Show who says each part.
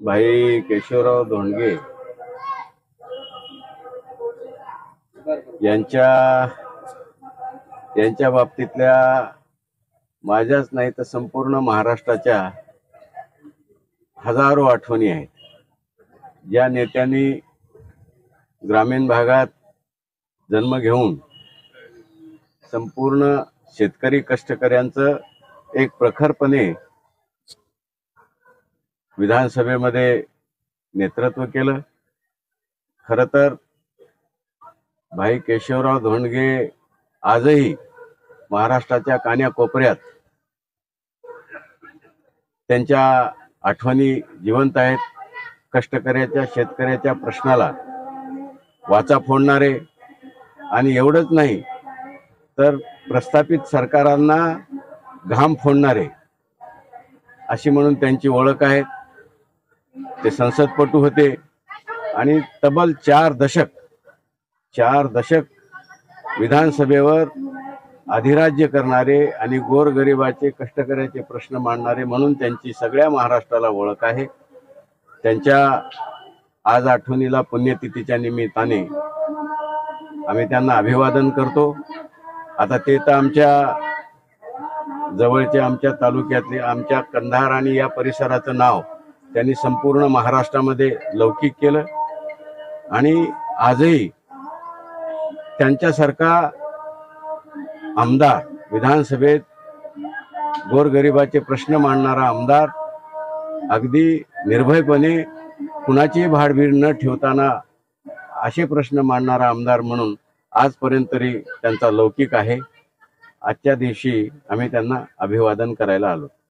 Speaker 1: भाई केशवराव धोंडगे यांच्या यांच्या बाबतीतल्या माझ्याच नाही तर संपूर्ण महाराष्ट्राच्या हजारो आठवणी आहेत. ज्या नेत्यांनी ग्रामीण भागात जन्म घेऊन संपूर्ण शेतकरी कष्टकऱ्यांचं एक प्रखरपणे विधानसभेमध्ये नेतृत्व केलं. खरं तर भाई केशवराव धोंडगे आजही महाराष्ट्राच्या कान्याकोपऱ्यात त्यांच्या आठवणी जिवंत आहेत. कष्टकऱ्याच्या शेतकऱ्याच्या प्रश्नाला वाचा फोडणारे आणि एवढंच नाही तर प्रस्थापित सरकारांना घाम फोडणारे अशी म्हणून त्यांची ओळख आहे. ते संसदपटू होते आणि तब्बल 4 दशक विधानसभेवर अधिराज्य करणारे आणि गोरगरिबाचे कष्टकऱ्याचे प्रश्न मांडणारे म्हणून त्यांची सगळ्या महाराष्ट्राला ओळख आहे. त्यांच्या आज आठवणीला पुण्यतिथीच्या निमित्ताने आम्ही त्यांना अभिवादन करतो. आता ते तर आमच्या जवळचे, आमच्या तालुक्यातले, आमच्या कंधार आणि या परिसराचं नाव त्यांनी संपूर्ण महाराष्ट्रामध्ये लौकिक केलं आणि आजही त्यांच्यासारखा आमदार, विधानसभेत गोरगरिबाचे प्रश्न मांडणारा आमदार, अगदी निर्भयपणे कुणाचीही भाडभीड न ठेवताना असे प्रश्न मांडणारा आमदार म्हणून आजपर्यंत तरी त्यांचा लौकिक आहे. आजच्या दिवशी आम्ही त्यांना अभिवादन करायला आलो.